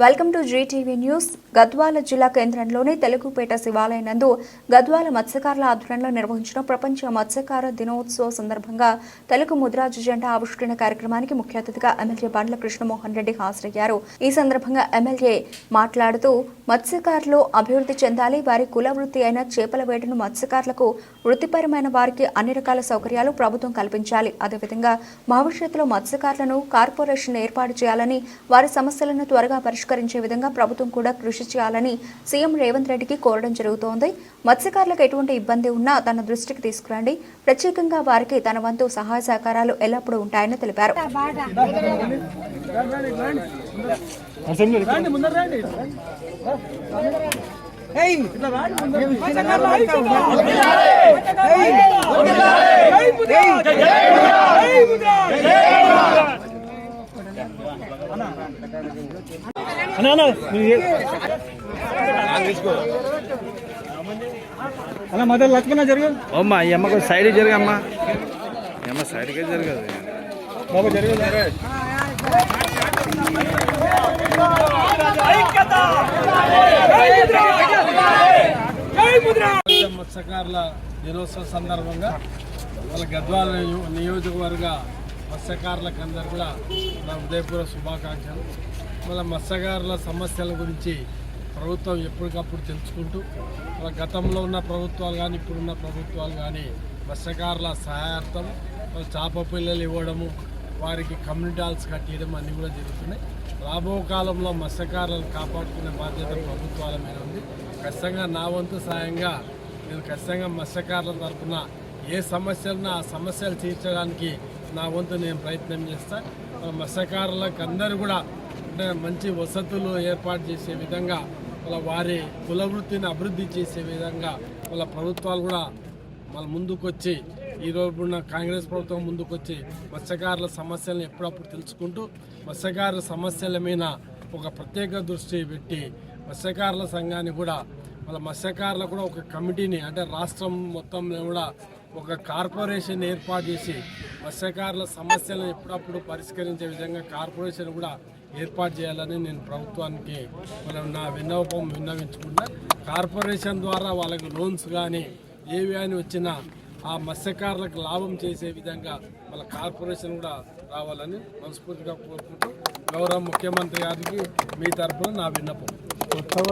Welcome to GTV news. Gadwal జిల్లా కేంద్రంలోని తెలుగుపేట శివాలయం నందు గద్వాల మత్స్యకారుల ఆధ్వర్యంలో నిర్వహించిన ప్రపంచ మత్స్యకార దినోత్సవం సందర్భంగా తెలుగు ముద్రాజు జెండా ఆవిష్కరణ కార్యక్రమానికి ముఖ్య అతిథిగా ఎమ్మెల్యే బండ్ల కృష్ణమోహన్ రెడ్డి హాజరయ్యారు. ఈ సందర్భంగా ఎమ్మెల్యే మాట్లాడుతూ మత్స్యకారులు అభివృద్ధి చెందాలి, వారి కుల వృత్తి అయిన చేపల వేటను మత్స్యకారులకు వృత్తిపరమైన వారికి అన్ని రకాల సౌకర్యాలు ప్రభుత్వం కల్పించాలి. అదేవిధంగా భవిష్యత్తులో మత్స్యకారులను కార్పొరేషన్ ఏర్పాటు చేయాలని, వారి సమస్యలను త్వరగా పరిష్కరించే విధంగా ప్రభుత్వం కూడా కృషి చేయాలని సీఎం రేవంత్ రెడ్డికి కోరడం జరుగుతోంది. మత్స్యకారులకు ఎటువంటి ఇబ్బంది ఉన్నా తన దృష్టికి తీసుకురండి, ప్రత్యేకంగా వారికి తన వంతు సహాయ సహకారాలు ఎల్లప్పుడూ ఉంటాయని తెలిపారు. అలా మొదలు లక్ష్మణ జరుగు అమ్మా ఈ అమ్మకు సైడ్ జరగమ్మా, అమ్మ సైడ్కే జరగదు బాబు జరగదు. మత్స్యకారుల దినోత్సవం సందర్భంగా వాళ్ళ గద్వాల నియోజకవర్గ మత్స్యకారులకు అందరూ కూడా నా ఉదయపూర్వ శుభాకాంక్షలు. వాళ్ళ మత్స్యకారుల సమస్యల గురించి ప్రభుత్వం ఎప్పటికప్పుడు తెలుసుకుంటూ వాళ్ళ గతంలో ఉన్న ప్రభుత్వాలు కానీ ఇప్పుడున్న ప్రభుత్వాలు కానీ మత్స్యకారుల సహాయార్థం వాళ్ళ చేప పిల్లలు ఇవ్వడము, వారికి కమ్యూనిటీ హాల్స్ కట్టియడం అన్నీ కూడా జరుగుతున్నాయి. రాబో కాలంలో మత్స్యకారులను కాపాడుకునే బాధ్యత ప్రభుత్వాల మీద ఉంది. ఖచ్చితంగా నా వంతు సాయంగా నేను ఖచ్చితంగా మత్స్యకారుల తరఫున ఏ సమస్యలున్నా ఆ సమస్యలు తీర్చడానికి నా వంతు నేను ప్రయత్నం చేస్తాను. మత్స్యకారులకు అందరూ కూడా అంటే మంచి వసతులు ఏర్పాటు చేసే విధంగా వారి కుల వృత్తిని అభివృద్ధి చేసే విధంగా వాళ్ళ ప్రభుత్వాలు కూడా మన ముందుకొచ్చి ఈరోజు ఉన్న కాంగ్రెస్ ప్రభుత్వం ముందుకొచ్చి మత్స్యకారుల సమస్యలను ఎప్పుడప్పుడు తెలుసుకుంటూ మత్స్యకారుల సమస్యల మీద ఒక ప్రత్యేక దృష్టి పెట్టి మత్స్యకారుల సంఘాన్ని కూడా వాళ్ళ మత్స్యకారులకు కూడా ఒక కమిటీని అంటే రాష్ట్రం మొత్తంలో కూడా ఒక కార్పొరేషన్ ఏర్పాటు చేసి మత్స్యకారుల సమస్యలను ఎప్పుడప్పుడు పరిష్కరించే విధంగా కార్పొరేషన్ కూడా ఏర్పాటు చేయాలని నేను ప్రభుత్వానికి నా విన్నవించుకుంటా. కార్పొరేషన్ ద్వారా వాళ్ళకి లోన్స్ కానీ ఏవి అని వచ్చినా ఆ మత్స్యకారులకు లాభం చేసే విధంగా వాళ్ళ కార్పొరేషన్ కూడా రావాలని మనస్ఫూర్తిగా కోరుకుంటూ గౌరవ ముఖ్యమంత్రి గారికి మీ తరఫున నా విన్నపం.